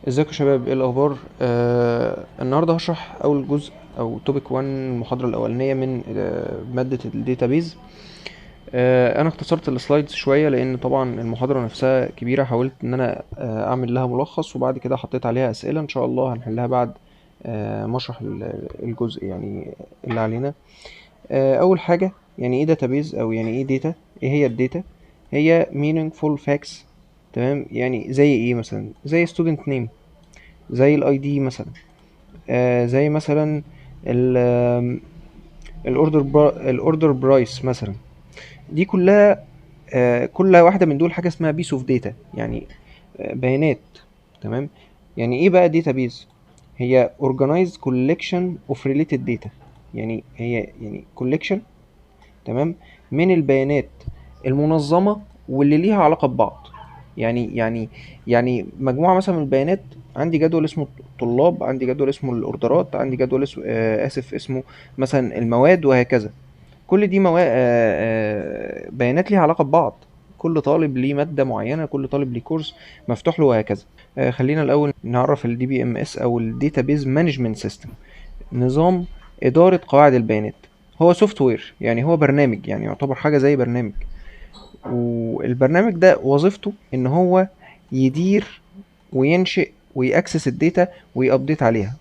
ازيكم يا شباب، ايه الاخبار؟ النهارده هشرح اول جزء او توبيك 1 المحاضره الاولانيه من ماده الداتابيز. انا اختصرت السلايدز شويه لان طبعا المحاضره نفسها كبيره. حاولت ان انا اعمل لها ملخص وبعد كده حطيت عليها اسئله ان شاء الله هنحلها بعد ما اشرح الجزء يعني اللي علينا. اول حاجه، يعني ايه داتابيز او يعني ايه داتا؟ ايه هي الداتا؟ هي meaningful facts. تمام، يعني زي ايه؟ مثلا زي student name، زي الاي دي مثلا، زي مثلا الاوردر برايس مثلا. دي كلها كل واحده من دول حاجه اسمها بيس اوف داتا، يعني بيانات. تمام. يعني ايه بقى داتابيز؟ هي organized collection of related data. يعني هي يعني collection، تمام، من البيانات المنظمة واللي ليها علاقة ببعض. يعني مجموعة مثلا من البيانات. عندي جدول اسمه الطلاب، عندي جدول اسمه الاوردرات، عندي جدول اسمه اسف اسمه مثلا المواد، وهكذا. كل دي بيانات ليها علاقة ببعض. كل طالب ليه مادة معينة، كل طالب ليه كورس مفتوح له، وهكذا. خلينا الأول نعرف ال DBMS أو ال Database Management System. نظام إدارة قواعد البيانات. هو سوفت وير، يعني هو برنامج، يعني يعتبر حاجة زي برنامج. والبرنامج ده وظيفته ان هو يدير وينشئ ويأكسس الداتا ويأبديت عليها.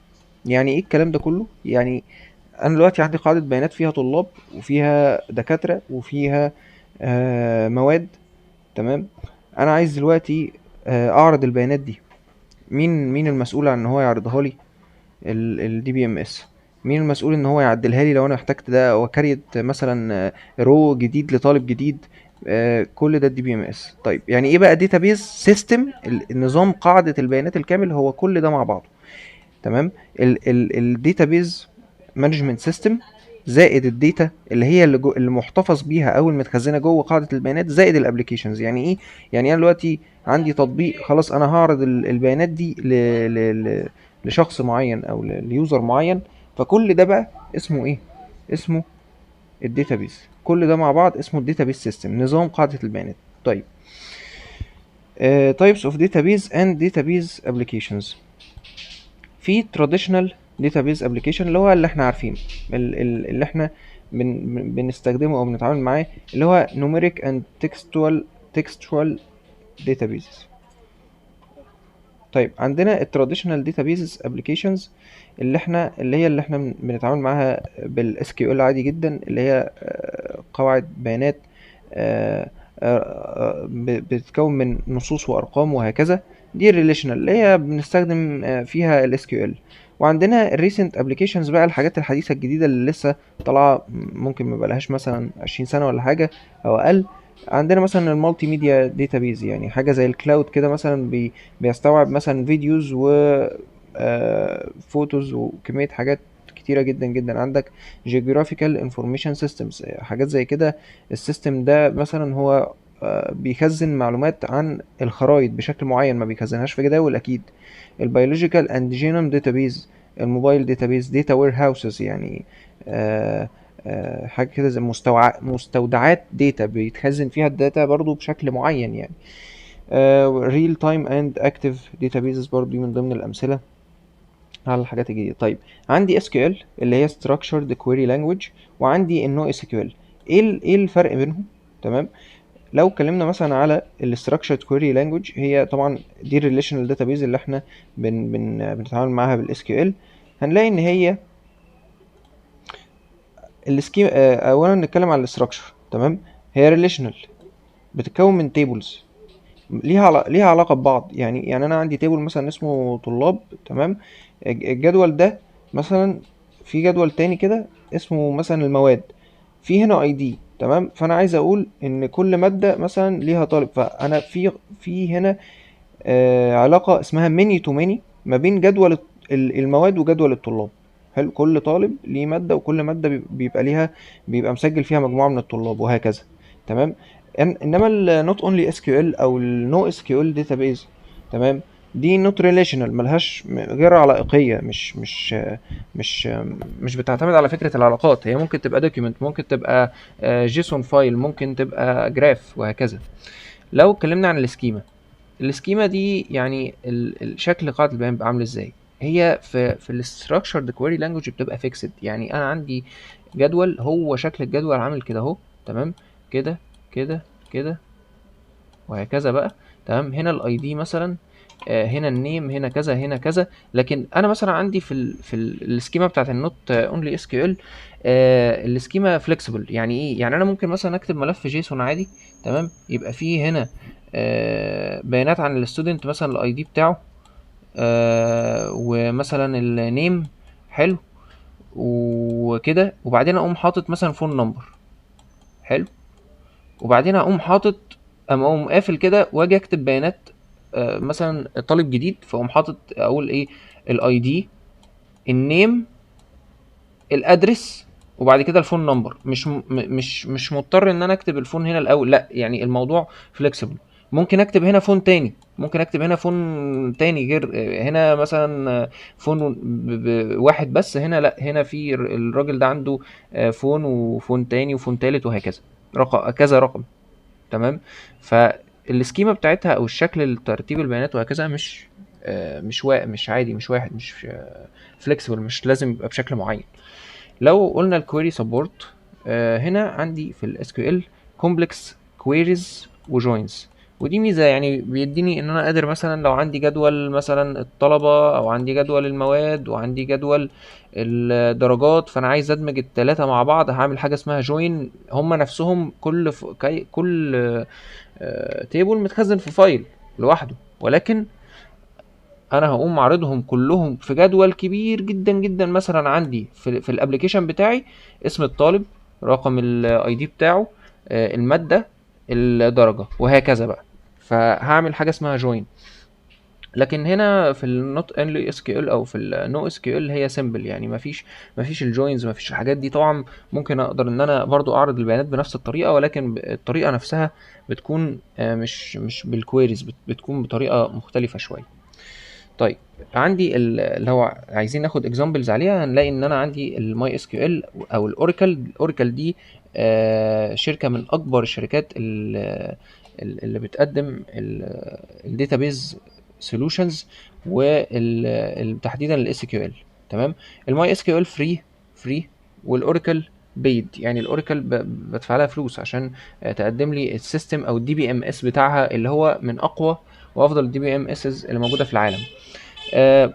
يعني ايه الكلام ده كله؟ يعني انا دلوقتي عندي قاعدة بيانات فيها طلاب وفيها دكاترة وفيها مواد. تمام. انا عايز دلوقتي اعرض البيانات دي. مين المسؤول عن ان هو يعرضها لي؟ الدي بي ام اس. مين المسؤول ان هو يعدلها لي لو انا احتجت ده وكريت مثلا رو جديد لطالب جديد؟ كل ده الدي بي ام اس. طيب يعني ايه بقى داتابيز سيستم؟ النظام قاعده البيانات الكامل هو كل ده مع بعضه. تمام. الداتابيز مانجمنت سيستم زائد الداتا اللي هي اللي محتفظ بيها او المتخزنه جوه قاعده البيانات، زائد الابلكيشنز. يعني ايه؟ يعني انا دلوقتي عندي تطبيق، خلاص انا هعرض البيانات دي لشخص معين او ليوزر معين. فكل ده بقى اسمه ايه؟ اسمه الداتابيز. كل ده مع بعض اسمه الداتابيز سيستم، نظام قاعده البيانات. طيب، types of database and database applications. في traditional database application اللي هو اللي احنا عارفينه، اللي احنا بنستخدمه او بنتعامل معاه، اللي هو numeric and textual databases. طيب عندنا التراديشنال داتابيز ابلكيشنز اللي احنا بنتعامل معاها بالاس كيو ال عادي جدا، اللي هي قواعد بيانات بتتكون من نصوص وارقام وهكذا. دي الريليشنال اللي هي بنستخدم فيها الاس كيو ال. وعندنا الريسنت ابلكيشنز بقى، الحاجات الحديثه الجديده اللي لسه طالعه، ممكن ما بقالهاش مثلا 20 سنه ولا حاجه او اقل. عندنا مثلا المالتي ميديا داتابيز، يعني حاجه زي الكلاود كده، مثلا بيستوعب مثلا فيديوز و فوتوز وكمية حاجات كتيرة جدا جدا. عندك geographical information systems، حاجات زي كده. السيستم ده مثلا هو بيخزن معلومات عن الخرائط بشكل معين، ما بيخزنهاش في جداول اكيد. البيولوجيكال اند جينوم داتابيز، الموبايل داتابيز، داتا وير هاوسز، يعني آه، حاجه كده زي مستودعات داتا بيتخزن فيها الداتا برضو بشكل معين يعني. ريل تايم اند اكتيف داتابيزز برضو دي من ضمن الامثله على الحاجات الجديده. طيب عندي اس كيو ال اللي هي structured query language، وعندي النو اس كيو ال. ايه الفرق بينهم؟ تمام. لو اتكلمنا مثلا على structured query language، هي طبعا دي الريليشنال داتابيز اللي احنا بنتعامل معاها بالاس كيو ال. هنلاقي ان هي السكيم. اولا نتكلم على الاستراكشر. تمام. هي ريليشنال، بتتكون من تيبلز ليها علاقة ببعض. يعني انا عندي تيبل مثلا اسمه طلاب. تمام. الجدول ده مثلا في جدول تاني كده اسمه مثلا المواد، في هنا اي دي. تمام. فانا عايز اقول ان كل مادة مثلا ليها طالب، فانا في هنا علاقة اسمها ماني تو ماني ما بين جدول المواد وجدول الطلاب. حلو. كل طالب ليه مادة، وكل مادة بيبقى مسجل فيها مجموعة من الطلاب وهكذا. تمام. انما ال not only SQL او ال no SQL database، تمام، دي not relational، ملهاش غير علائقية. مش بتعتمد على فكرة العلاقات. هي ممكن تبقى document، ممكن تبقى جيسون فايل، ممكن تبقى جراف وهكذا. لو اتكلمنا عن السكيما، السكيما دي يعني شكل قاعدة البيانات بيبقى عامل ازاي. هي في الستراكشرد كويري لانجوج بتبقى فيكسد، يعني انا عندي جدول، هو شكل الجدول عامل كده اهو، تمام، كده كده كده وهكذا بقى، تمام. هنا الاي دي مثلا، هنا النيم، هنا كذا، هنا كذا. لكن انا مثلا عندي في السكيما بتاعت النوت اونلي اس كيو ال، السكيما فليكسيبل. يعني ايه؟ يعني انا ممكن مثلا اكتب ملف جيسون عادي، تمام، يبقى فيه هنا بيانات عن الستودنت، مثلا الاي دي بتاعه، ومثلا النيم، حلو، وكده، وبعدين اقوم حاطط مثلا فون نمبر، حلو، وبعدين اقوم قافل كده واجي اكتب بيانات، مثلا طالب جديد، فاقوم حاطط اقول ايه، الاي دي، النيم، الادرس، وبعد كده الفون نمبر. مش مضطر ان انا اكتب الفون هنا الاول، لا، يعني الموضوع فليكسيبل. ممكن اكتب هنا فون تاني، ممكن اكتب هنا فون تاني غير هنا مثلا فون واحد بس، هنا لا، هنا في الراجل ده عنده فون وفون تاني وفون تالت وهكذا، رقم كذا رقم، تمام. فالسكيما بتاعتها او الشكل ترتيب البيانات وهكذا مش عادي، مش واحد، مش فليكسيبل، مش لازم يبقى بشكل معين. لو قلنا الكويري سبورت، هنا عندي في الاس كيو ال كومبلكس كويريز وجوينز، ودي ميزه، يعني بيديني ان انا قادر مثلا لو عندي جدول مثلا الطلبه، او عندي جدول المواد، وعندي جدول الدرجات، فانا عايز ادمج الثلاثه مع بعض، هعمل حاجه اسمها جوين. هما نفسهم كل تيبل متخزن في فايل لوحده، ولكن انا هقوم عارضهم كلهم في جدول كبير جدا جدا. مثلا عندي في الابليكيشن بتاعي اسم الطالب، رقم الاي دي بتاعه، الماده، الدرجه، وهكذا بقى. فهعمل حاجه اسمها جوين. لكن هنا في النوت اونلي اس كيو ال او في النو اس كيو ال هي سيمبل، يعني مفيش الجوينز، مفيش الحاجات دي. طبعا ممكن اقدر ان انا برضو اعرض البيانات بنفس الطريقه، ولكن الطريقه نفسها بتكون مش بالكويريز، بتكون بطريقه مختلفه شويه. طيب، عندي اللي هو عايزين ناخد اكزامبلز عليها، هنلاقي ان انا عندي الماي اس كيو ال او الاوراكل دي شركه من اكبر الشركات اللي بتقدم الداتابيز سولوشنز، وتحديدا الاس كيو ال، تمام. الماي اس كيو ال فري، والاوراكل بيد، يعني الاوراكل بدفع لها فلوس عشان تقدم لي السيستم او الدي بي ام اس بتاعها، اللي هو من اقوى وافضل الدي بي ام اس اللي موجوده في العالم.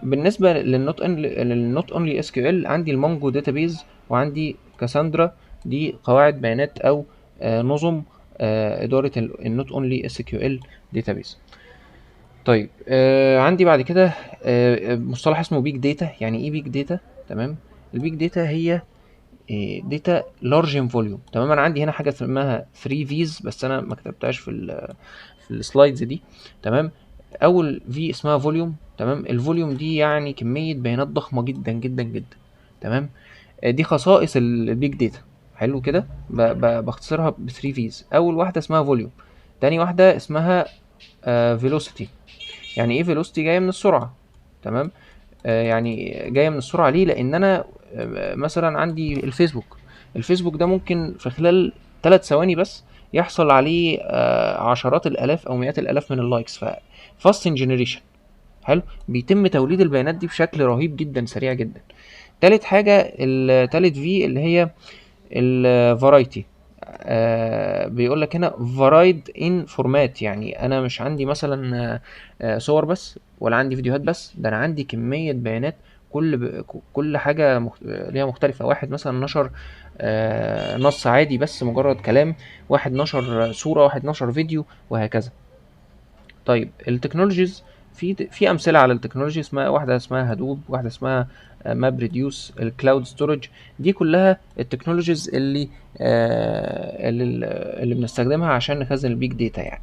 بالنسبه للنوت اونلي اس كيو ال، عندي المونجو داتابيز، وعندي كاساندرا، دي قواعد بيانات او نظم اداره النوت اونلي اس كيو ال داتابيز. طيب، عندي بعد كده مصطلح اسمه بيج داتا. يعني ايه بيج داتا؟ تمام. البيج داتا هي داتا لارج ان فوليوم، تمام. انا عندي هنا حاجه اسمها 3 فيز، بس انا ما كتبتهاش في السلايدز دي، تمام. اول في اسمها فوليوم، تمام. الفوليوم دي يعني كميه بيانات ضخمه جدا جدا جدا، تمام. دي خصائص البيج داتا، حلو كده. بختصرها ب 3 فيز. اول واحده اسمها فوليوم، تاني واحده اسمها فيلوسيتي. يعني ايه فيلوسيتي؟ جايه من السرعه، تمام. يعني جايه من السرعه ليه؟ لان انا مثلا عندي الفيسبوك ده ممكن في خلال 3 ثواني بس يحصل عليه عشرات الالاف او مئات الالاف من اللايكس. فاستنج جنريشن، حلو، بيتم توليد البيانات دي بشكل رهيب جدا، سريع جدا. تالت حاجه، التالت في اللي هي الفرايتي. بيقول لك هنا varied in format، يعني انا مش عندي مثلا صور بس، ولا عندي فيديوهات بس، ده انا عندي كمية بيانات. كل حاجة ليها مختلفة. واحد مثلا نشر نص عادي بس مجرد كلام، واحد نشر صورة، واحد نشر فيديو، وهكذا. طيب، التكنولوجيز، في امثله على التكنولوجي، واحده اسمها هدوب، واحده اسمها ماب ريديوس، الكلاود ستورج. دي كلها التكنولوجيز اللي بنستخدمها عشان نخزن البيج داتا يعني.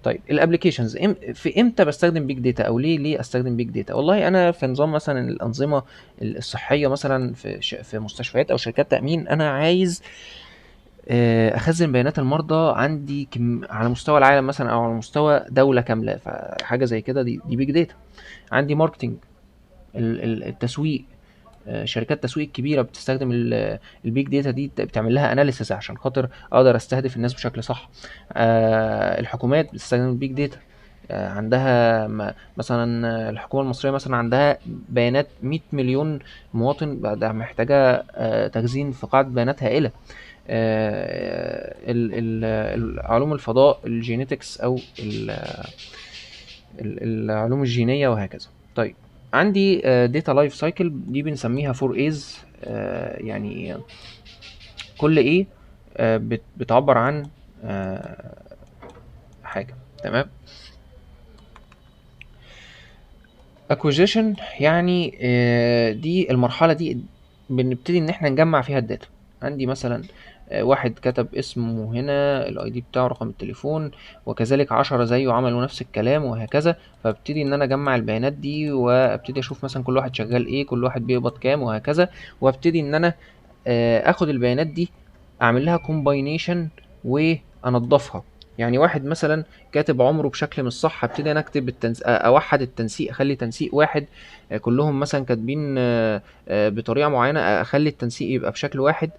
طيب، الابلكيشنز، في امتى بستخدم بيج داتا، او ليه استخدم بيج داتا؟ والله انا في نظام مثلا الانظمه الصحيه، مثلا في مستشفيات او شركات تامين، انا عايز اخزن بيانات المرضى عندي على مستوى العالم مثلا، او على مستوى دولة كاملة. فحاجة زي كده دي بيج داتا. عندي ماركتنج، التسويق، شركات تسويق كبيرة بتستخدم البيج داتا دي، بتعمل لها اناليسيس عشان خاطر اقدر استهدف الناس بشكل صح. الحكومات بتستخدم البيج داتا. عندها مثلا الحكومة المصرية مثلا عندها بيانات 100 مليون مواطن، ده محتاجة تخزين في قاعدة بيانات هائلة. علوم الفضاء، الجينيتكس او العلوم الجينية وهكذا. طيب عندي داتا لايف سايكل دي بنسميها 4 ايز. يعني كل ايه بتعبر عن حاجة. تمام. acquisition يعني دي المرحلة دي بنبتدي ان احنا نجمع فيها الداتا. عندي مثلا واحد كتب اسمه هنا، الاي دي بتاعه، رقم التليفون، وكذلك 10 زيه عملوا نفس الكلام وهكذا. فابتدي ان انا اجمع البيانات دي، وابتدي اشوف مثلا كل واحد شغال ايه، كل واحد بيقبض كام وهكذا. وابتدي ان انا اخد البيانات دي، اعمل لها كومباينيشن وانضفها. يعني واحد مثلا كاتب عمره بشكل مش صح، ابتدي انا اكتب اوحد التنسيق، اخلي تنسيق واحد. كلهم مثلا كاتبين بطريقه معينه، اخلي التنسيق يبقى بشكل واحد.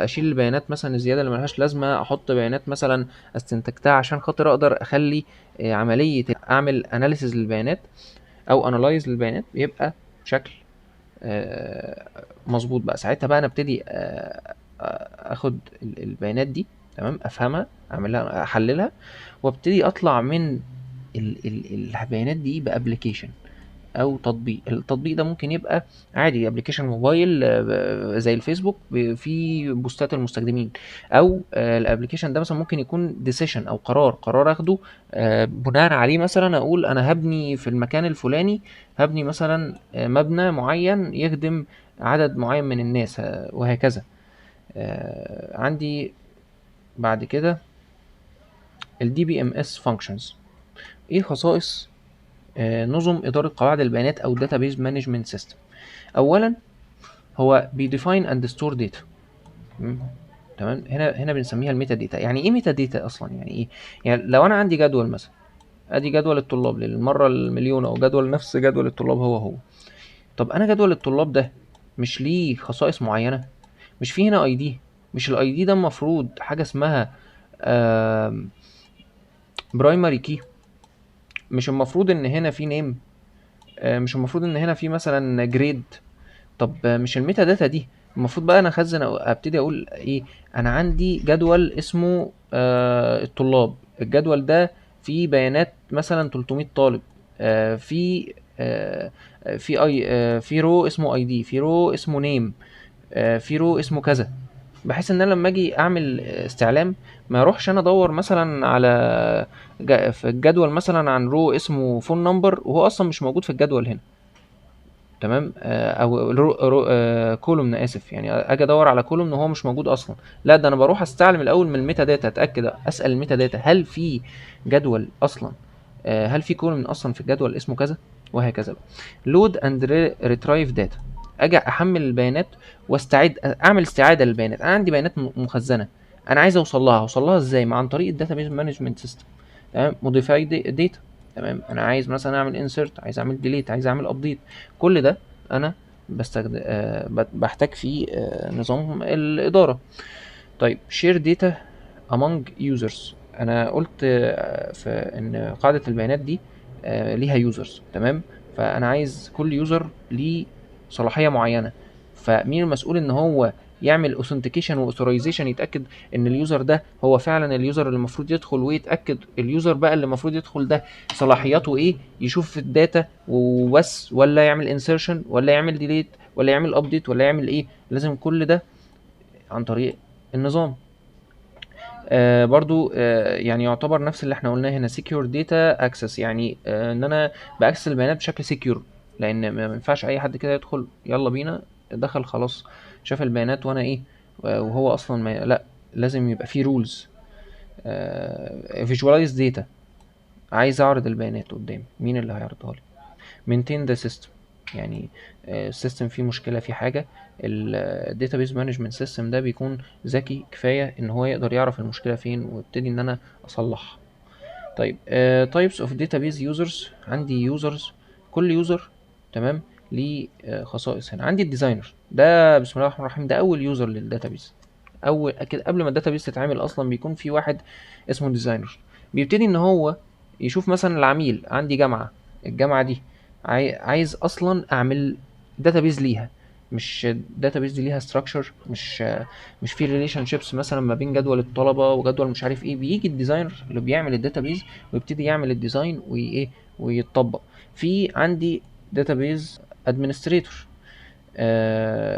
اشيل البيانات مثلا الزياده اللي ملهاش لازمه، احط بيانات مثلا استنتجتها عشان خاطر اقدر اخلي عمليه اعمل اناليسز للبيانات او انالايز للبيانات يبقى بشكل مظبوط. بقى ساعتها بقى انا ابتدي اخد البيانات دي، تمام، افهمها، اعملها، احللها، وابتدي اطلع من البيانات دي بابلكيشن او تطبيق. التطبيق ده ممكن يبقى عادي ابلكيشن موبايل زي الفيسبوك في بوستات المستخدمين، او الابلكيشن ده مثلا ممكن يكون ديسيشن او قرار اخده بناء عليه. مثلا اقول انا هبني في المكان الفلاني، هبني مثلا مبنى معين يخدم عدد معين من الناس وهكذا. عندي بعد كده ال DBMS functions. ايه خصائص نظم إدارة قواعد البيانات أو Database Management System؟ أولا هو بيديفاين اند ستور داتا. تمام. هنا بنسميها الميتا داتا. يعني ايه ميتا داتا اصلا؟ يعني ايه؟ يعني لو انا عندي جدول مثلا، ادي جدول الطلاب للمره المليون، او جدول نفس جدول الطلاب هو. طب انا جدول الطلاب ده مش ليه خصائص معينه؟ مش في هنا اي دي؟ مش الاي دي ده المفروض حاجه اسمها برايمري كي؟ مش المفروض ان هنا في نيم؟ مش المفروض ان هنا في مثلا جريد؟ طب مش الميتا داتا دي المفروض بقى انا اخزن او ابتدي اقول ايه؟ انا عندي جدول اسمه الطلاب. الجدول ده فيه بيانات مثلا 300 طالب. في في اي في رو اسمه اي دي، في رو اسمه نيم، في رو اسمه كذا. بحيث ان انا لما اجي اعمل استعلام، ما اروحش انا ادور مثلا على في الجدول مثلا عن رو اسمه فون نمبر وهو اصلا مش موجود في الجدول هنا. تمام. او كولومن، اسف، يعني اجي ادور على كولومن وهو مش موجود اصلا. لا، ده انا بروح استعلم الاول من الميتا داتا، اتاكد، اسال الميتا داتا هل في جدول اصلا، هل في كولومن اصلا في الجدول اسمه كذا، وهكذا بقى. لود اند ريترايف داتا. اجي احمل البيانات واستعيد، اعمل استعاده للبيانات. انا عندي بيانات مخزنه، انا عايز اوصل لها ازاي؟ عن طريق الداتابيز مانجمنت سيستم. تمام. موديفاي داتا. تمام. انا عايز مثلا اعمل انسرت، عايز اعمل ديليت، عايز اعمل ابديت. كل ده انا بحتاج فيه نظام الاداره. طيب share data among users. انا قلت في ان قاعده البيانات دي ليها يوزرز. تمام. فانا عايز كل يوزر ليه صلاحيه معينه. فمين المسؤول ان هو يعمل اوثنتيكيشن واوثورايزيشن، يتاكد ان اليوزر ده هو فعلا اليوزر اللي المفروض يدخل، ويتاكد اليوزر بقى اللي المفروض يدخل ده صلاحياته ايه، يشوف الداتا وبس، ولا يعمل انسيرشن، ولا يعمل ديليت، ولا يعمل ابديت، ولا يعمل ايه. لازم كل ده عن طريق النظام. برضو يعني يعتبر نفس اللي احنا قلناه هنا secure data access. يعني ان انا باكسس البيانات بشكل secure، لان ما ينفعش اي حد كده يدخل يلا بينا دخل خلاص شاف البيانات وانا ايه، وهو اصلا ما لا، لازم يبقى فيه rules. visualize data. عايز اعرض البيانات قدامي، مين اللي هيعرضها لي؟ maintain the system. يعني السيستم فيه مشكلة، فيه حاجة، الداتابيز مانجمنت سيستم ده بيكون ذكي كفاية ان هو يقدر يعرف المشكلة فين ويبتدي ان انا اصلحها. طيب types of database users. عندي users، كل user تمام ليه خصائص. هنا عندي الديزاينر ده، بسم الله الرحمن الرحيم، ده اول يوزر للداتابيز. اول كده قبل ما الداتابيز تتعمل اصلا بيكون في واحد اسمه ديزاينر، بيبتدي ان هو يشوف مثلا العميل عندي جامعة، الجامعة دي عايز اصلا اعمل داتابيز ليها، مش داتابيز دي ليها ستراكشر، مش في ريليشن شيبس مثلا ما بين جدول الطلبه وجدول مش عارف ايه، بيجي الديزاينر اللي بيعمل الداتابيز ويبتدي يعمل الديزاين وايه ويتطبق. في عندي داتابيز ادمنستريتور،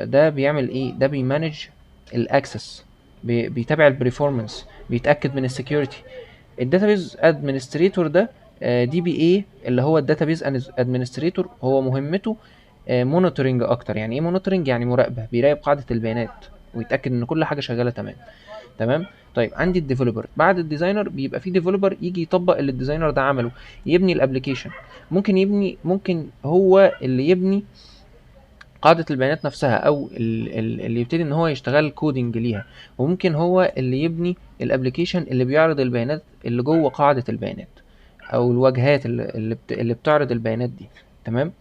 ده بيعمل ايه؟ ده بيمانج الاكسس، بيتابع البرفورمانس، بيتاكد من السكيورتي. الداتابيز ادمنستريتور ده دي بي اي اللي هو الداتابيز ادمنستريتور، هو مهمته مونيتورنج اكتر. يعني ايه مونيتورنج؟ يعني مراقبه، بيراقب قاعده البيانات ويتاكد ان كل حاجه شغاله تمام. تمام. طيب عندي الديفلوبر، بعد الديزاينر بيبقى في ديفلوبر يجي يطبق اللي الديزاينر ده عمله، يبني الابلكيشن. ممكن هو اللي يبني قاعدة البيانات نفسها، او اللي يبتدي ان هو يشتغل كودنج ليها، وممكن هو اللي يبني الابلكيشن اللي بيعرض البيانات اللي جوه قاعدة البيانات، او الواجهات اللي بتعرض البيانات دي. تمام.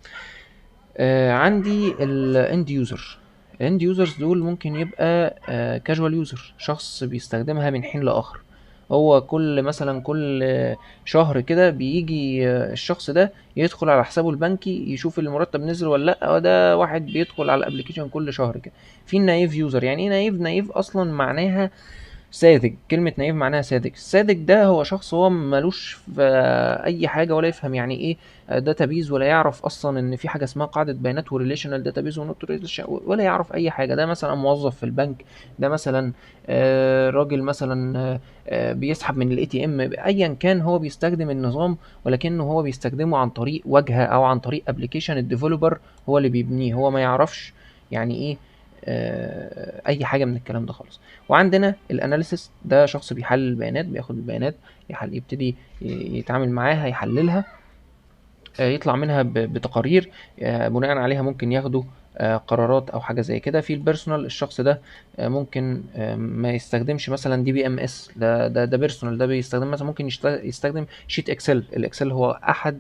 عندي الاند يوزر. الاند يوزرز دول ممكن يبقى كاجوال يوزر، شخص بيستخدمها من حين لاخر. هو كل شهر كده بيجي الشخص ده يدخل على حسابه البنكي يشوف المرتب نزل ولا لا. ده واحد بيدخل على الابلكيشن كل شهر كده. في النايف يوزر. يعني ايه نايف؟ نايف اصلا معناها ساذج. كلمة نايف معناها ساذج. الساذج ده هو شخص هو ملوش في أي حاجة، ولا يفهم يعني إيه داتابيز، ولا يعرف أصلا إن في حاجة اسمها قاعدة بيانات وريليشنال داتابيز ونوت ريليشن، ولا يعرف أي حاجة. ده مثلا موظف في البنك، ده مثلا راجل مثلا بيسحب من الاي تي ام. ايا كان هو بيستخدم النظام، ولكنه هو بيستخدمه عن طريق واجهة او عن طريق ابلكيشن الديفلوبر هو اللي بيبنيه. هو ما يعرفش يعني ايه اي حاجة من الكلام ده خالص. وعندنا الاناليسيس، ده شخص بيحلل البيانات، بياخد البيانات يبتدي يتعامل معاها، يحللها، يطلع منها بتقارير، بناء عليها ممكن ياخدوا قرارات او حاجه زي كده. في البيرسونال، الشخص ده ممكن ما يستخدمش مثلا دي بي ام اس، ده بيرسونال، ده بيستخدم مثلا ممكن يستخدم شيت اكسل. الاكسل هو احد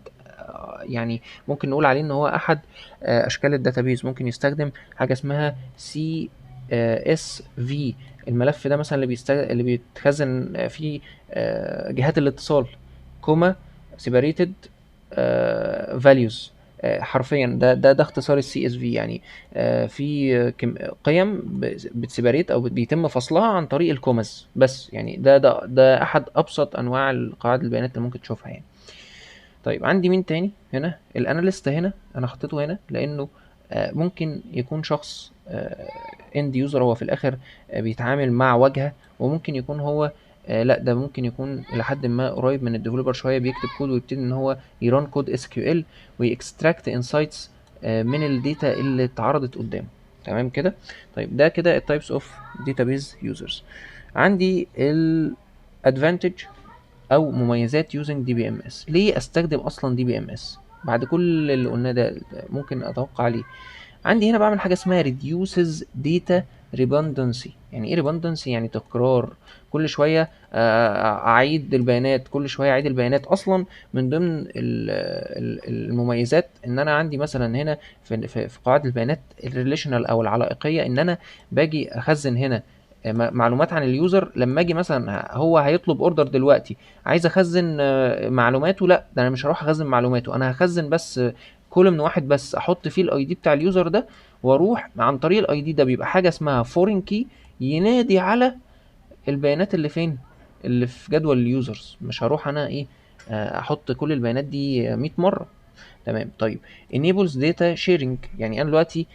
يعني ممكن نقول عليه ان هو احد اشكال الداتابيز. ممكن يستخدم حاجه اسمها سي اس في. الملف ده مثلا اللي بيتخزن فيه جهات الاتصال، كوما سيبريتد فاليوز. حرفيا ده اختصار السي اس في. يعني في قيم بتسيبريت او بيتم فصلها عن طريق الكوماز بس. يعني ده احد ابسط انواع القواعد البيانات اللي ممكن تشوفها يعني. طيب عندي مين تاني هنا؟ الاناليست. هنا انا حطيته هنا لانه ممكن يكون شخص اند يوزر، هو في الاخر بيتعامل مع واجهة، وممكن يكون هو لا، ده ممكن يكون الى حد ما قريب من الديفلوبر شويه، بيكتب كود ويبتدي ان هو يران كود اس كيو ال ويكستراكت انسايتس من الداتا اللي اتعرضت قدامه. تمام كده. طيب ده كده التايبس اوف داتابيز يوزرز. عندي الادفانتج او مميزات يوزنج دي بي ام اس. ليه استخدم اصلا دي بي ام اس بعد كل اللي قلناه ده؟ ممكن اتوقع ليه. عندي هنا بعمل حاجه اسمها reduces data redundancy. يعني ايه redundancy؟ يعني تكرار. كل شويه اعيد البيانات، كل شويه اعيد البيانات. اصلا من ضمن المميزات ان انا عندي مثلا هنا في قواعد البيانات الريليشنال او العلائقيه، ان انا باجي اخزن هنا معلومات عن اليوزر. لما اجي مثلا هو هيطلب اوردر دلوقتي، عايز اخزن معلوماته، لا ده انا مش هروح اخزن معلوماته، انا هخزن بس كولوم واحد بس، احط فيه الاي دي بتاع اليوزر ده، واروح عن طريق الاي دي ده بيبقى حاجه اسمها فورين كي ينادي على البيانات اللي فين، اللي في جدول اليوزرز. مش هروح انا ايه احط كل البيانات دي 100 مره. تمام. طيب enables data sharing. يعني انا دلوقتي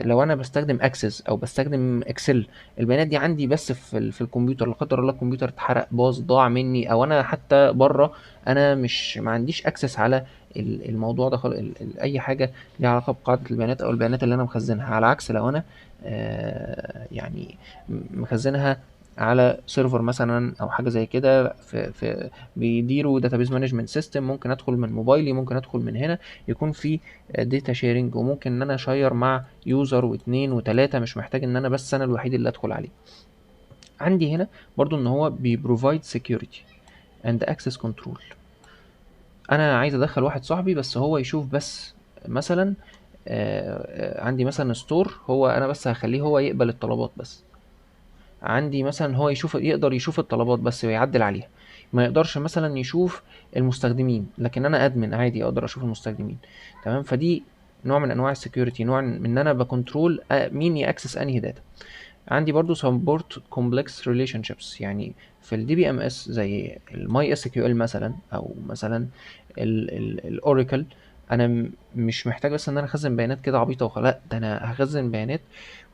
لو انا بستخدم اكسس او بستخدم اكسل، البيانات دي عندي بس في الكمبيوتر. لا قدر الله الكمبيوتر اتحرق، باظ، ضاع مني، او انا حتى بره، انا مش ما عنديش اكسس على الموضوع ده خالص، اي حاجه ليها علاقه بقاعده البيانات او البيانات اللي انا مخزنها. على عكس لو انا يعني مخزنها على سيرفر مثلا او حاجه زي كده، في بيديروا داتابيز مانجمنت سيستم، ممكن ادخل من موبايلي، ممكن ادخل من هنا، يكون في داتا شيرنج، وممكن ان انا اشير مع يوزر واثنين وثلاثة، مش محتاج ان انا بس انا الوحيد اللي ادخل عليه. عندي هنا برضو ان هو بيبروفايد سكيورتي اند اكسس كنترول. انا عايز ادخل واحد صاحبي بس هو يشوف بس مثلا عندي مثلا ستور، هو انا بس هخليه هو يقبل الطلبات بس. عندي مثلا هو يقدر يشوف الطلبات بس ويعدل عليها. ما يقدرش مثلا يشوف المستخدمين، لكن انا ادمن عادي اقدر اشوف المستخدمين. تمام، فدي نوع من انواع السكيورتي، نوع من ان انا بكنترول مين ياكسس انهي داتا. عندي برضو support complex relationships، يعني في ال DBMS زي ال MySQL مثلا، او مثلا الاوراكل. انا مش محتاج بس ان انا اخزن بيانات كده عبيطه وخلاص، لا ده انا هخزن بيانات،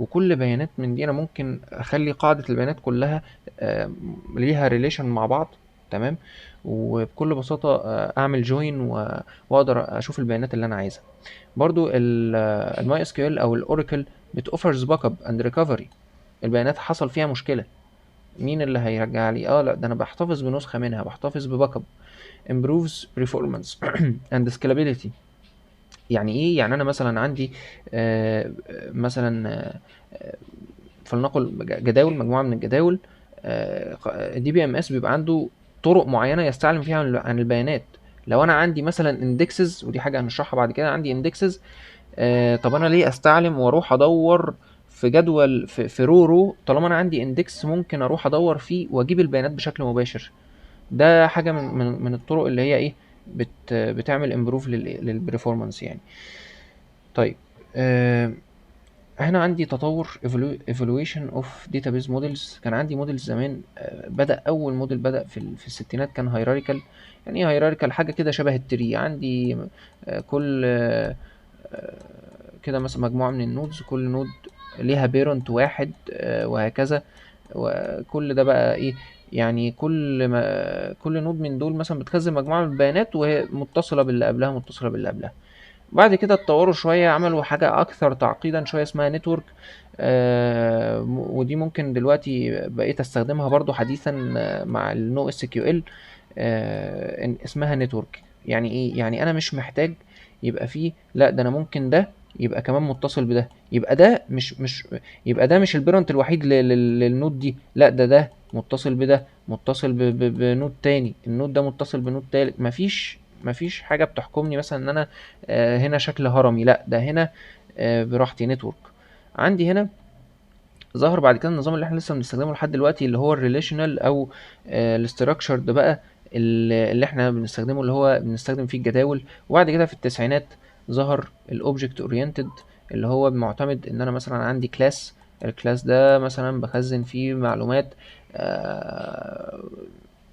وكل بيانات من دي انا ممكن اخلي قاعده البيانات كلها آه، ليها ريليشن مع بعض. تمام، وبكل بساطه اعمل جوين واقدر اشوف البيانات اللي انا عايزها. برضو الماي اس كيو ال او الاوراكل بتوفرز باك اب اند ريكفري. البيانات حصل فيها مشكله، مين اللي هيرجع لي؟ لا ده انا بحتفظ بنسخه منها، بحتفظ بباك اب. improves performance and scalability. يعني ايه؟ يعني انا مثلا عندي مثلا فلنقل جداول، مجموعه من الجداول. دي بي ام اس بيبقى عنده طرق معينه يستعلم فيها عن البيانات. لو انا عندي مثلا اندكسز، ودي حاجه هنشرحها بعد كده، عندي اندكسز. طب انا ليه استعلم واروح ادور في جدول في رو طالما انا عندي اندكس ممكن اروح ادور فيه واجيب البيانات بشكل مباشر؟ ده حاجه من الطرق اللي هي ايه، بتعمل امبروف للبرفورمانس يعني. طيب هنا عندي تطور evaluation of database models. كان عندي موديلز زمان، بدأ أول موديل بدأ في الستينات كان hierarchical. يعني ايه hierarchical؟ حاجة كده شبه التري، عندي كل كده مثلا مجموعة من النودز، كل نود ليها بيرنت واحد وهكذا. وكل ده بقى ايه؟ يعني كل نود من دول مثلا بتخزن مجموعة من البيانات وهي متصلة باللي قبلها، متصلة باللي قبلها. بعد كده اتطوروا شوية، عملوا حاجة أكثر تعقيدا شوية اسمها نتورك. ودي ممكن دلوقتي بقيت استخدمها برضو حديثا مع النو اس كيو ال. اسمها نتورك. يعني ايه؟ يعني انا مش محتاج يبقى فيه، لا ده انا ممكن ده يبقى كمان متصل بده، يبقى ده مش يبقى ده مش البيرنت الوحيد للنود دي، لا ده متصل بده، متصل بنود تاني، النود ده متصل بنود تالت. مفيش حاجة بتحكمني مثلا ان انا هنا شكل هرمي، لا ده هنا براحتي نتورك. عندي هنا ظهر بعد كده النظام اللي احنا لسه بنستخدمه لحد دلوقتي، اللي هو الريليشنال او الاستراكشرد بقى، اللي احنا بنستخدمه، اللي هو بنستخدم فيه الجداول. وبعد كده في التسعينات ظهر الاوبجكت اورينتد، اللي هو معتمد ان انا مثلا عندي كلاس، الكلاس ده مثلا بخزن فيه معلومات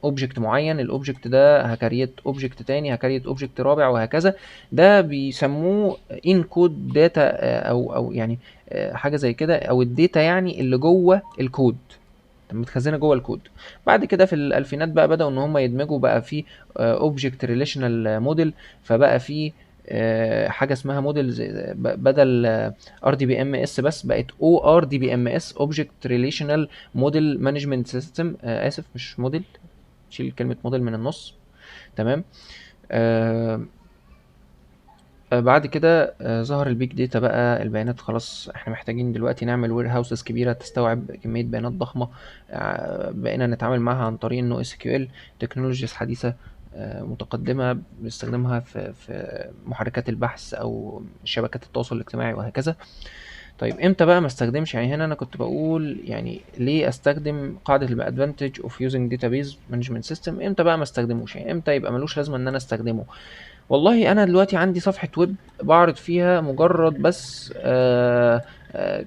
اوبجكت معين، الاوبجكت ده هكريت اوبجكت تاني، هكريت اوبجكت رابع وهكذا. ده بيسموه ان كود داتا، او يعني حاجه زي كده، او الداتا يعني اللي جوه الكود، متخزنه جوه الكود. بعد كده في الالفينات بقى بداوا ان هم يدمجوا بقى في اوبجكت ريليشنال موديل. فبقى في حاجه اسمها موديل بدل ار دي بي ام اس بس بقت او ار دي بي ام اس، اوبجكت ريليشنال موديل مانجمنت سيستم. اسف، مش موديل، شيل كلمة موديل من النص. تمام. آه بعد كده ظهر البيج داتا بقى، البيانات خلاص احنا محتاجين دلوقتي نعمل وير هاوسز كبيرة تستوعب كمية بيانات ضخمة. بقينا نتعامل معاها عن طريق النو اس كيو ال. تكنولوجيز حديثة متقدمة بنستخدمها في محركات البحث او شبكات التواصل الاجتماعي وهكذا. طيب امتى بقى ما استخدمش؟ يعني هنا انا كنت بقول يعني ليه استخدم قاعدة الادفانتج اوف يوزنج داتابيز مانجمنت سيستم، امتى بقى ما استخدموش؟ يعني امتى يبقى ملوش لازمة ان انا استخدمه؟ والله انا دلوقتي عندي صفحة ويب بعرض فيها مجرد بس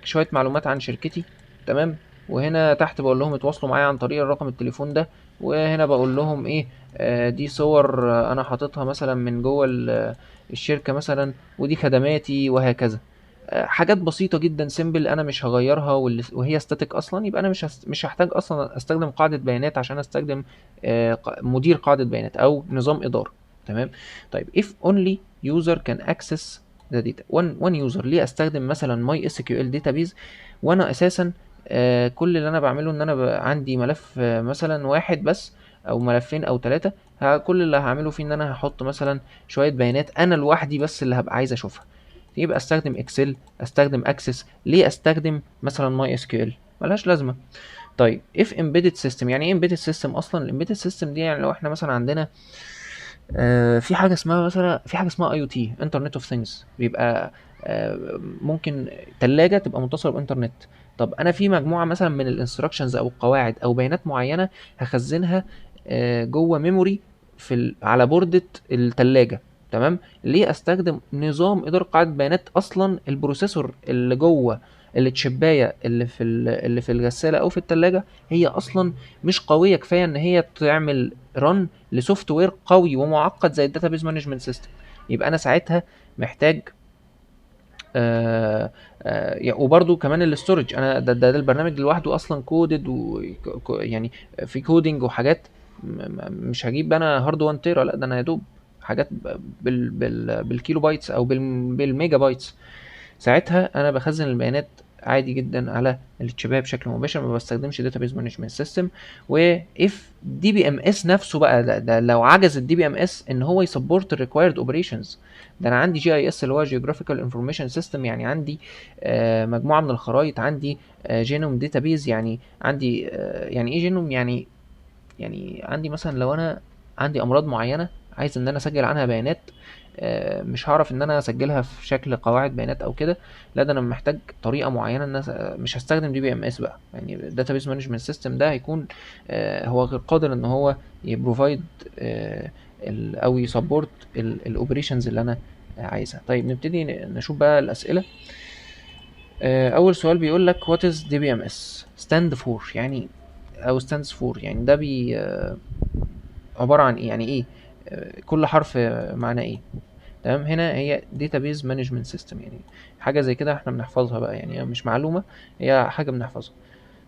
شوية معلومات عن شركتي. تمام، وهنا تحت بقول لهم اتواصلوا معايا عن طريق الرقم التليفون ده، وهنا بقول لهم ايه، دي صور انا حاططها مثلا من جوه الشركة مثلا، ودي خدماتي وهكذا. حاجات بسيطة جدا سيمبل، انا مش هغيرها، وهي ستاتيك اصلا، يبقى انا مش هحتاج اصلا استخدم قاعدة بيانات عشان استخدم مدير قاعدة بيانات او نظام ادارة. تمام. طيب if only user can access the data one user، ليه استخدم مثلا ماي اس كيو ال داتابيز وانا اساسا كل اللي انا بعمله ان انا عندي ملف مثلا واحد بس، او ملفين او ثلاثة. كل اللي هعمله فيه ان انا هحط مثلا شوية بيانات انا لوحدي بس اللي هبقى عايز اشوفها. يبقى استخدم اكسل، استخدم اكسس، ليه استخدم مثلا ماي اس كيو ال؟ ملهاش لازمه. طيب if embedded system، يعني ايه embedded system اصلا؟ الامبيدد سيستم دي يعني لو احنا مثلا عندنا في حاجه اسمها مثلا، في حاجه اسمها اي او تي، انترنت اوف ثينجز. بيبقى ممكن تلاجة تبقى متصله بانترنت. طب انا في مجموعه مثلا من الانستراكشنز او القواعد او بيانات معينه هخزنها جوه ميموري على بوردة التلاجة. تمام. ليه استخدم نظام اداره قاعده بيانات؟ اصلا البروسيسور اللي جوه التشبايه اللي في الغساله او في التلاجة هي اصلا مش قويه كفايه ان هي تعمل رن لسوفت وير قوي ومعقد زي الداتابيز مانجمنت سيستم. يبقى انا ساعتها محتاج وبرده كمان الاستورج. انا ده البرنامج لوحده اصلا كودد يعني في كودينج وحاجات. مش هجيب انا هارد 1 تيرا، لا ده انا يا دوب حاجات بالكيلو بايتس او بالميجا بايتس. ساعتها انا بخزن البيانات عادي جدا على التشبيه بشكل مباشر، ما بستخدمش داتابيز مانجمنت سيستم. واف دي بي ام اس نفسه بقى، ده لو عجز الدي بي ام اس ان هو يسبورت الريكوايرد اوبريشنز. ده انا عندي جي اي اس اللي هو جيوغرافيكال انفورميشن سيستم، يعني عندي مجموعه من الخرائط، عندي جينوم داتابيز. يعني عندي يعني ايه جينوم؟ يعني عندي مثلا لو انا عندي امراض معينه عايز ان انا اسجل عنها بيانات، مش هعرف ان انا اسجلها في شكل قواعد بيانات او كده. لا ده انا محتاج طريقه معينه، ان مش هستخدم دي بي ام اس بقى. يعني الداتابيس مانجمنت سيستم ده هيكون هو غير قادر ان هو يبروفايد او يسبورت الاوبريشنز اللي انا عايزها. طيب نبتدي نشوف بقى الاسئله. اول سؤال بيقول لك what is DBMS stand for، يعني او stands for، يعني ده عبارة عن ايه؟ يعني ايه كل حرف معناه ايه؟ تمام. هنا هي database management system، يعني حاجة زي كده احنا بنحفظها بقى، يعني هي مش معلومة، هي حاجة بنحفظها.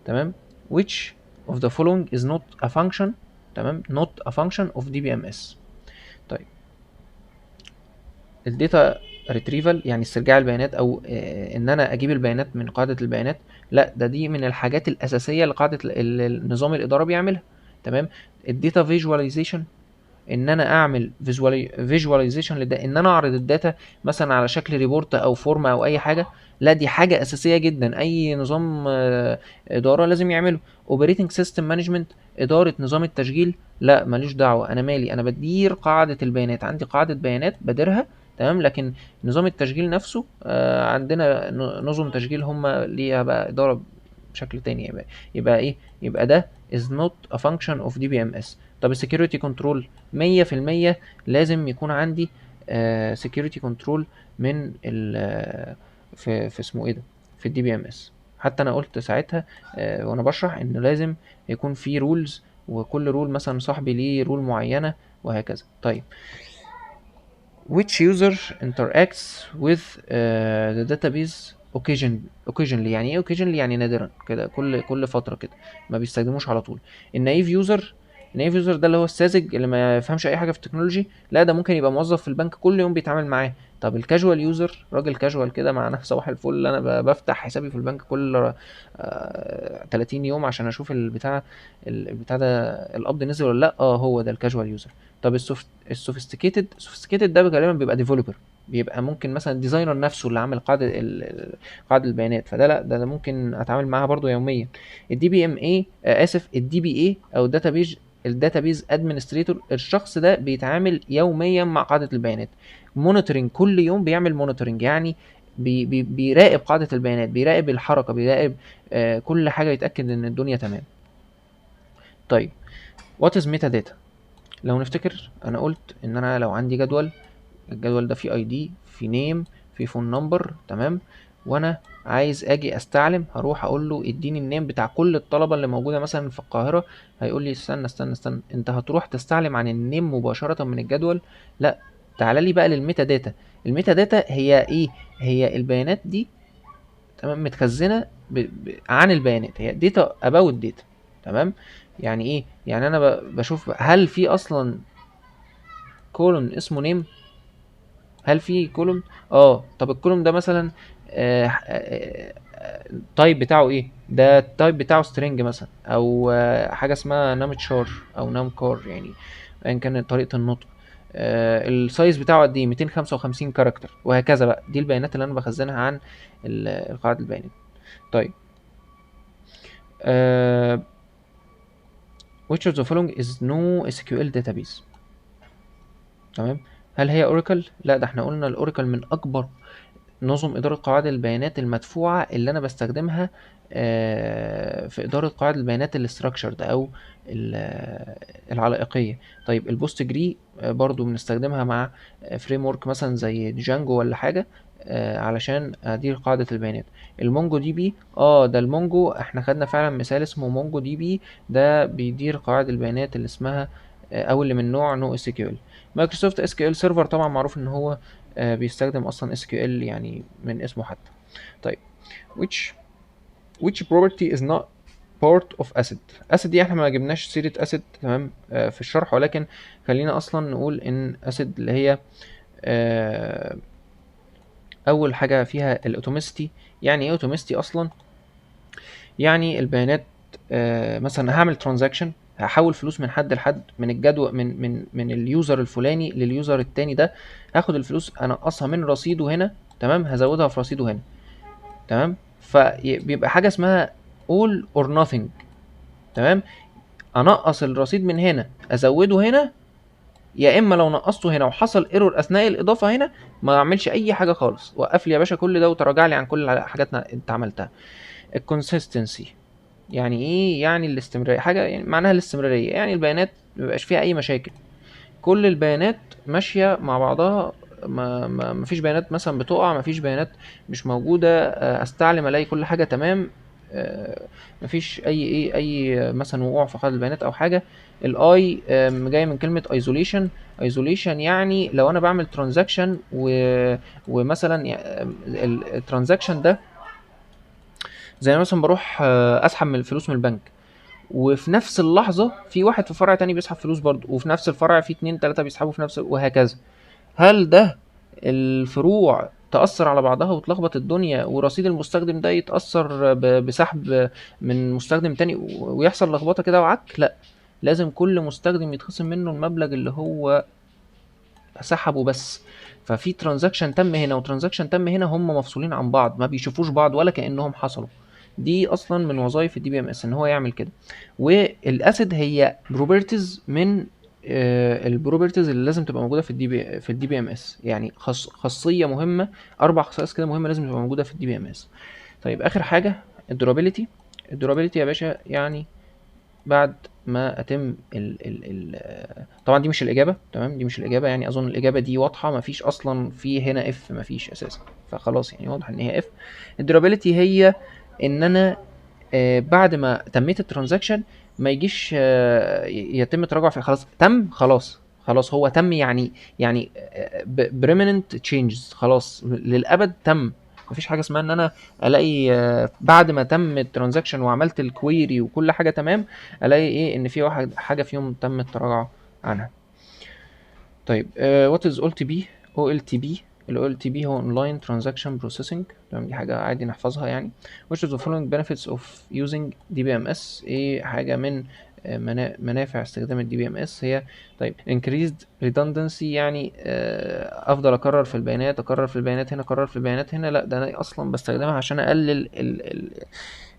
تمام. which of the following is not a function. تمام. not a function of DBMS. طيب الداتا ريتريفال يعني استرجاع البيانات، او ان انا اجيب البيانات من قاعده البيانات، لا دي من الحاجات الاساسيه اللي قاعده النظام الاداره بيعملها. تمام. الداتا فيجواليزيشن ان انا اعمل فيجواليزيشن ان انا اعرض الداتا مثلا على شكل ريبورت او فورم او اي حاجه، لا دي حاجه اساسيه جدا اي نظام اداره لازم يعمله. اوبريتنج سيستم مانجمنت اداره نظام التشغيل، لا ماليش دعوه، انا مالي، انا بدير قاعده البيانات، عندي قاعده بيانات بديرها. تمام. لكن نظام التشغيل نفسه عندنا نظم تشغيل هم ليها بقى اداره بشكل تاني. يبقى ايه؟ يبقى ده is not a function of DBMS. طب السكيورتي كنترول 100% لازم يكون عندي security كنترول من في اسمه ايه ده، في الدي بي ام اس. حتى انا قلت ساعتها وانا بشرح انه لازم يكون في رولز، وكل رول مثلا صاحبي ليه رول معينة وهكذا. طيب which user interacts with the database occasionally. يعني ايه occasionally؟ يعني نادرا كده، كل فترة كده، ما بيستخدموش على طول. النايف يوزر، النايف يوزر ده اللي هو الساذج اللي ما يفهمش اي حاجة في التكنولوجي، لا ده ممكن يبقى موظف في البنك كل يوم بيتعامل معاه. طب الكاجوال يوزر، راجل كاجوال كده مع نفسه صباح الفل، انا بفتح حسابي في البنك كل 30 يوم عشان اشوف البتاع ده القبض نزل ولا لا. هو ده الكاجوال يوزر. طب السوفيستيكيتد ده غالبا بيبقى ديفلوبر، بيبقى ممكن مثلا الديزاينر نفسه اللي عامل قاعده البيانات، فده لا ده ممكن اتعامل معاها برضو يوميا. الدي بي ام اي اسف الدي بي اي او الداتابيز ادمنستريتور، الشخص ده بيتعامل يوميا مع قاعده البيانات. مونيتورنج، كل يوم بيعمل مونيتورنج، يعني بيراقب قاعده البيانات، بيراقب الحركه، بيراقب كل حاجه، يتاكد ان الدنيا تمام. طيب وات از ميتا داتا؟ لو نفتكر انا قلت ان انا لو عندي جدول، الجدول ده فيه اي دي، فيه نيم، فيه فون نمبر. تمام. وانا عايز اجي استعلم، هروح اقول له اديني النيم بتاع كل الطلبه اللي موجوده مثلا في القاهره. هيقول لي استنى، انت هتروح تستعلم عن النيم مباشره من الجدول؟ لا، تعال لي بقى للميتا داتا. الميتا داتا هي ايه؟ هي البيانات دي تمام متخزنه عن البيانات، هي داتا اباوت داتا. تمام. يعني ايه؟ يعني انا بشوف هل في اصلا كولوم اسمه نيم، هل في كولوم؟ طب الكولوم ده مثلا التايب بتاعه ايه؟ ده التايب بتاعه سترينج مثلا، او حاجه اسمها نامتشار او نامكار، يعني ايا كان طريقه النطق. السايز بتاعه قد ايه؟ 255 كاركتر، وهكذا بقى. دي البيانات اللي انا بخزنها عن قاعده البيانات. طيب which of the following is no SQL database؟ تمام. هل هي اوراكل؟ لا ده احنا قلنا الاوراكل من اكبر نظم إدارة قواعد البيانات المدفوعة اللي أنا بستخدمها في إدارة قواعد البيانات الستراكشرد أو العلائقية. طيب البوست جري برضو بنستخدمها مع فريم ورك مثلا زي جانجو ولا حاجة علشان أدير قاعدة البيانات. المونجو دي بي، ده المونجو احنا خدنا فعلا مثال اسمه مونجو دي بي، ده بيدير قواعد البيانات اللي اسمها او اللي من نوع نو اس كيو ال. مايكروسوفت اس كيو ال سيرفر طبعا معروف ان هو بيستخدم اصلا اس كيو ال يعني من اسمه حتى. طيب which property is not part of asset. asset دي احنا ما جبناش سيرة asset تمام في الشرح، ولكن خلينا اصلا نقول ان asset اللي هي اول حاجة فيها الاوتوميستي. يعني ايه اوتوميستي اصلا؟ يعني البيانات مثلا هعمل ترانزاكشن، هحول فلوس من حد لحد، من الجدول من اليوزر الفلاني لليوزر التاني ده، هاخد الفلوس انقصها من رصيده هنا تمام، هزودها في رصيده هنا تمام. فبيبقى حاجه اسمها all or nothing تمام. انقص الرصيد من هنا ازوده هنا، يا اما لو نقصته هنا وحصل ايرور اثناء الاضافه هنا ما اعملش اي حاجه خالص، وقف لي يا باشا كل ده وتراجع لي عن كل الحاجات انت عملتها. الكونسيستنسي يعني ايه؟ يعني الاستمراريه، حاجه يعني معناها الاستمراريه، يعني البيانات مبيبقاش فيها اي مشاكل، كل البيانات ماشيه مع بعضها، ما فيش بيانات مثلا بتقع، ما فيش بيانات مش موجوده، استعلم الاقي كل حاجه تمام، ما فيش اي مثلا وقوع في قاعده البيانات او حاجه. الاي جاي من كلمه ايزوليشن. ايزوليشن يعني لو انا بعمل ترانزاكشن ومثلا الترانزاكشن ده زي مثلا بروح اسحب من الفلوس من البنك، وفي نفس اللحظة في واحد في فرع تاني بيسحب فلوس برضه، وفي نفس الفرع في 2 3 بيسحبوا في نفس، وهكذا. هل ده الفروع تأثر على بعضها وتلخبط الدنيا، ورصيد المستخدم ده يتأثر بسحب من مستخدم تاني ويحصل لخبطة كده وعك؟ لا، لازم كل مستخدم يتخصم منه المبلغ اللي هو سحبه بس. ففي ترانزاكشن تم هنا وترانزاكشن تم هنا، هم مفصولين عن بعض، ما بيشوفوش بعض ولا كأنهم حصلوا. دي اصلا من وظائف الدي بي ام اس ان هو يعمل كده. والاسيد هي بروبرتيز من البروبرتيز اللي لازم تبقى موجوده في الدي بي ام اس، يعني خاصيه مهمه، 4 خصائص كده مهمه لازم تبقى موجوده في الدي بي ام اس. طيب اخر حاجه الدورابيلتي. الدورابيلتي يا باشا يعني بعد ما اتم طبعا دي مش الاجابه تمام، دي مش الاجابه، يعني اظن الاجابه دي واضحه، مفيش اصلا في هنا اف، مفيش اساسا، فخلاص يعني واضح ان هي اف. الدورابيلتي هي ان انا بعد ما تميت الترانزاكشن ما يجيش يتم التراجع في، خلاص تم، خلاص هو تم، يعني بريمننت تشينجز، خلاص للابد تم. مفيش حاجه اسمها ان انا الاقي بعد ما تم الترانزاكشن وعملت الكويري وكل حاجه تمام، الاقي ايه ان في واحد حاجه فيهم تم التراجع عنها. طيب وات از او ال تي بي. ال OLTP هو Online Transaction Processing تمام، دي حاجة عادي نحفظها يعني. which is the following benefits of using DBMS. ايه حاجة من منافع استخدام ال DBMS هي؟ طيب increased redundancy، يعني افضل اكرر في البيانات، اكرر في البيانات هنا، اكرر في البيانات هنا، لا ده انا اصلا بستخدمها عشان اقلل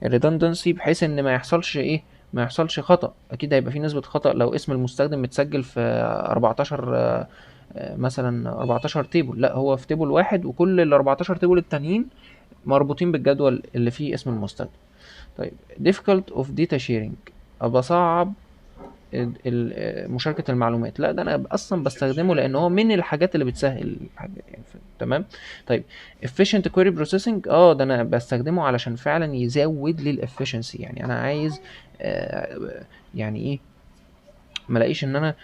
الريدندنسي، بحيث ان ما يحصلش ايه، ما يحصلش خطأ. اكيد هيبقى في نسبة خطأ لو اسم المستخدم متسجل في 14 مثلا 14 تيبل، لا هو في تيبل واحد وكل ال 14 تيبل التانيين مربوطين بالجدول اللي فيه اسم المستخدم. طيب difficult of data sharing، ابقى صعب مشاركة المعلومات، لا ده انا اصلا بستخدمه لان هو من الحاجات اللي بتسهل الحاجة يعني تمام. طيب efficient query processing، ده انا بستخدمه علشان فعلا يزود لي الافشنسي، يعني انا عايز يعني ايه، ما الاقيش ان انا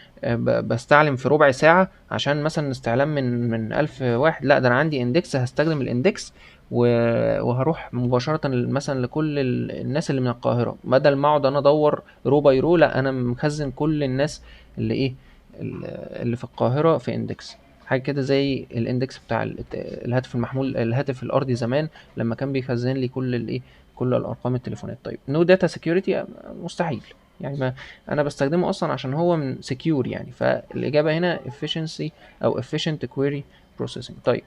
بستعلم في ربع ساعة عشان مثلا استعلام من 1000 واحد، لا ده انا عندي اندكس، هستخدم الاندكس وهروح مباشرة مثلا لكل الناس اللي من القاهرة، بدل ما اقعد انا ادور رو باي رو، لا انا مخزن كل الناس اللي ايه اللي في القاهرة في اندكس. حاجة كده زي الاندكس بتاع الهاتف المحمول، الهاتف الارضي زمان لما كان بيخزن لي كل الايه، كل الارقام التليفونات. طيب نو داتا سكيورتي، مستحيل، يعني ما انا بستخدمه اصلا عشان هو من secure يعني، فالاجابه هنا efficiency او efficient query processing. طيب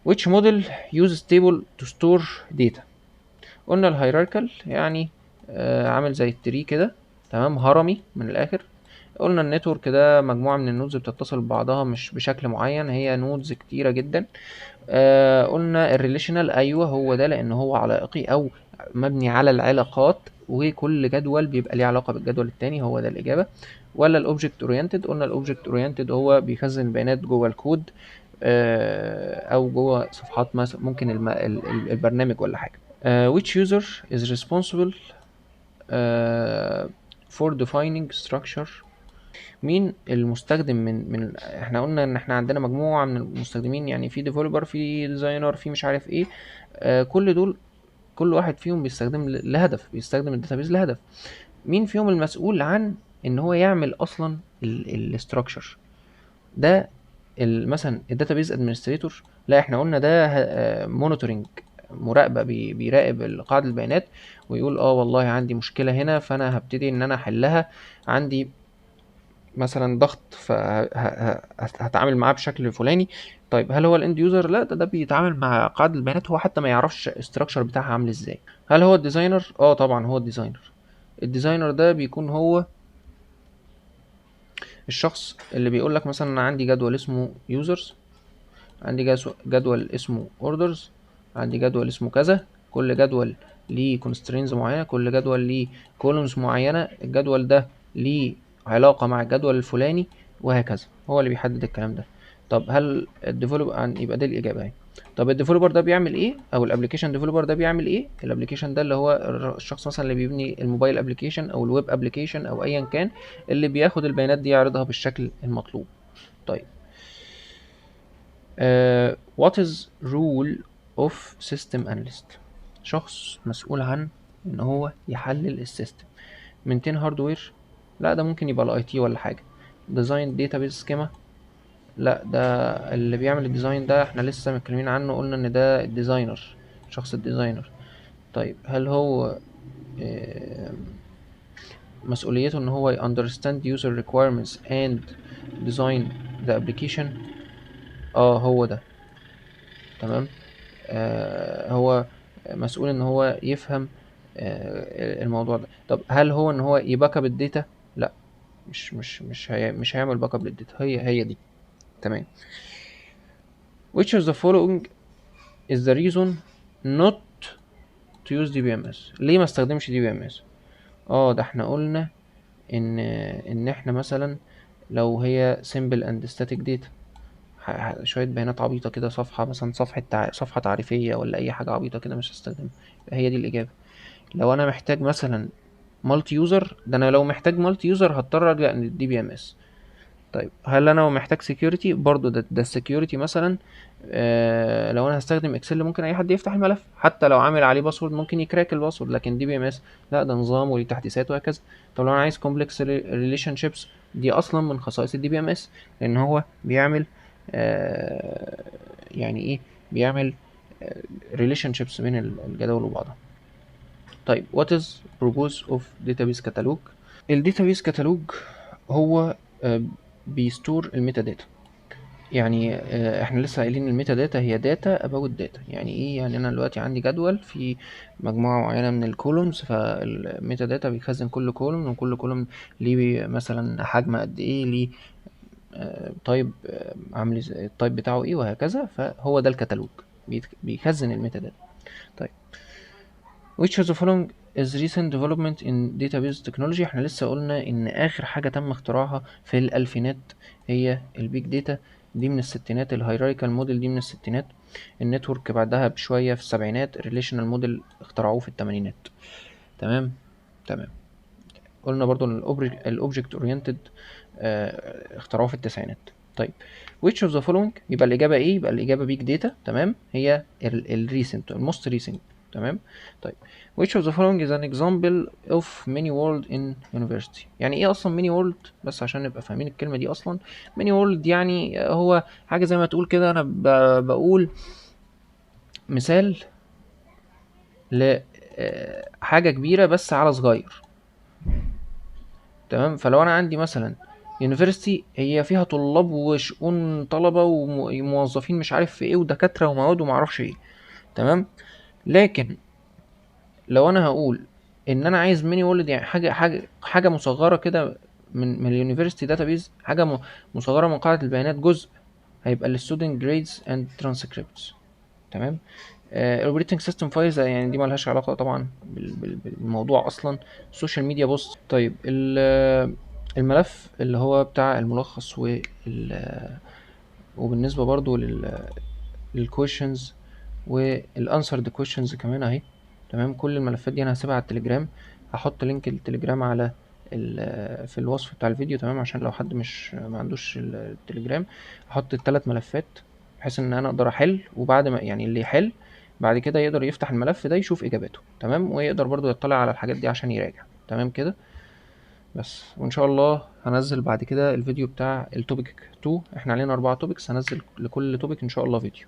which model uses table to store data؟ قلنا الهيراركال، يعني عامل زي التري كده تمام، هرمي من الاخر. قلنا النتورك ده مجموعة من النودز بتتصل ببعضها مش بشكل معين، هي نودز كتيرة جدا. قلنا الريليشنال، ايوه هو ده، لان هو علائقي او مبني على العلاقات، وكل جدول بيبقى ليه علاقة بالجدول التاني، هو ده الإجابة. ولا الأوبجكت أورينتد؟ قلنا الأوبجكت أورينتد هو بيخزن البيانات جوه الكود، أو جوه صفحات مثلا، ممكن البرنامج ولا حاجة. which user is responsible for defining structure؟ مين المستخدم من احنا قلنا ان احنا عندنا مجموعة من المستخدمين، يعني في ديفلوبر، في ديزاينر، في مش عارف ايه. كل دول، كل واحد فيهم بيستخدم لهدف، بيستخدم الداتابيز لهدف. مين فيهم المسؤول عن ان هو يعمل اصلا الاستراكشر ده؟ مثلا الداتابيز ادمنستريتور؟ لا، احنا قلنا ده مونيتورنج، مراقبه، بيراقب قاعده البيانات ويقول اه والله عندي مشكله هنا، فانا هبتدي ان انا احلها. عندي مثلا ضغط فهتعامل معاه بشكل فلاني. طيب هل هو الاند يوزر؟ لا، ده بيتعامل مع قاعده البيانات، هو حتى ما يعرفش الاستراكشر بتاعها عامل ازاي. هل هو الديزاينر؟ اه طبعا هو الديزاينر. الديزاينر ده بيكون هو الشخص اللي بيقول لك مثلا انا عندي جدول اسمه يوزرز، عندي جدول اسمه اوردرز، عندي جدول اسمه كذا، كل جدول ليه constraints معينة، كل جدول ليه columns معينة، الجدول ده ليه علاقة مع الجدول الفلاني، وهكذا. هو اللي بيحدد الكلام ده. طب هل الديفلوبر؟ يبقى دي الإجابة اهي. طب الديفلوبر ده بيعمل ايه، او الابلكيشن ديفلوبر ده بيعمل ايه؟ الابلكيشن ده اللي هو الشخص مثلا اللي بيبني الموبايل ابلكيشن او الويب ابلكيشن او ايا كان، اللي بياخد البيانات دي يعرضها بالشكل المطلوب. طيب what is role of system analyst؟ شخص مسؤول عن ان هو يحلل السيستم. maintain هاردوير؟ لا، ده ممكن يبقى الاي تي ولا حاجه. design database schema؟ لا، ده اللي بيعمل الديزاين ده احنا لسه متكلمين عنه، قلنا ان ده الديزاينر، شخص الديزاينر. طيب هل هو آه، مسؤوليته ان هو understand user requirements and design the application؟ اه هو ده، تمام. هو مسؤول ان هو يفهم الموضوع ده. طب هل هو ان هو يباك اب الداتا؟ لا، مش هيعمل باك اب للداتا، هي دي، تمام. which of the following is the reason not to use DBMS؟ ليه ما استخدمش DBMS؟ ده احنا قلنا ان احنا مثلا لو هي simple and static data، شوية بيانات عبيطة كده، صفحة مثلا، صفحة تعريفية ولا أي حاجة عبيطة كده، مش هستخدمها. هي دي الإجابة. لو أنا محتاج مثلا مالتي يوزر، ده أنا لو محتاج مالتي يوزر هضطر ألجأ للدي بي ام اس. طيب هل أنا لو محتاج سكيورتي؟ برضو ده السكيورتي مثلا. لو أنا هستخدم اكسل ممكن أي حد يفتح الملف، حتى لو عامل عليه باسورد ممكن يكراك الباسورد، لكن دي بي ام اس لا، ده نظام وليه تحديثات وهكذا. طب لو أنا عايز كومبلكس ريليشن شيبس، دي أصلا من خصائص الدي بي ام اس، لأن هو بيعمل يعني ايه، بيعمل ريليشن شيبس بين الجداول وبعضها. طيب what is purpose of database catalog؟ الداتابيس كتالوج هو بيستور الميتا داتا. يعني احنا لسه قايلين الميتا داتا هي داتا about داتا. يعني ايه؟ يعني انا دلوقتي عندي جدول في مجموعة معينة من الكولومز، فالميتا داتا بيخزن كل كولوم، وكل كولوم ليه مثلا حجم قد ايه، ليه طيب عامل التايب بتاعه ايه، وهكذا. فهو ده الكتالوج، بيخزن الميتا داتا. طيب which of the following is recent development in database technology؟ احنا لسه قلنا ان اخر حاجة تم اختراعها في الالفينات هي البيج داتا، دي من الستينات. الهيراريكال موديل دي من الستينات. النتورك بعدها بشوية في السبعينات. الريليشنال موديل اخترعوه في الثمانينات. تمام، تمام. قلنا برضو ان الاوبجكت اورينتد اخترعوه في التسعينات. طيب which of the following؟ يبقى الإجابة إيه؟ يبقى الإجابة big data، تمام. هي الريسنت، الموست ريسنت، تمام. طيب which of the following is an example of many world in university؟ يعني إيه أصلا many world؟ بس عشان نبقى فاهمين الكلمة دي أصلا. many world يعني هو حاجة زي ما تقول كده، أنا بقول مثال لحاجة كبيرة بس على صغير، تمام. فلو انا عندي مثلا يونيفرسيتي هي فيها طلاب وشؤون طلبة وموظفين مش عارف في ايه، ودكاترة ومواد ومعرفش ايه، تمام. لكن لو انا هقول ان انا عايز ميني وورلد، يعني حاجة مصغرة كده من اليونيفرسيتي داتابيز، حاجه مصغره من قاعده البيانات، جزء هيبقى الستودنت جريدز اند ترانسكريبتس. تمام. الاوبريتنج سيستم فايلز يعني دي مالهاش علاقه طبعا بالموضوع اصلا. السوشيال ميديا بوست. طيب الملف اللي هو بتاع الملخص وبالنسبه برضو للكويشنز والانسرد كويشنز كمان اهي. تمام. كل الملفات دي انا هسيبها على التليجرام، هحط لينك التليجرام على في الوصف بتاع الفيديو. تمام. عشان لو حد مش ما عندوش التليجرام، هحط الثلاث ملفات بحيث ان انا اقدر احل، وبعد ما يعني اللي يحل بعد كده يقدر يفتح الملف ده يشوف اجاباته. تمام. ويقدر برضو يطلع على الحاجات دي عشان يراجع. تمام كده. بس وان شاء الله هنزل بعد كده الفيديو بتاع التوبيك 2. احنا علينا 4 توبكس، هنزل لكل توبيك ان شاء الله فيديو.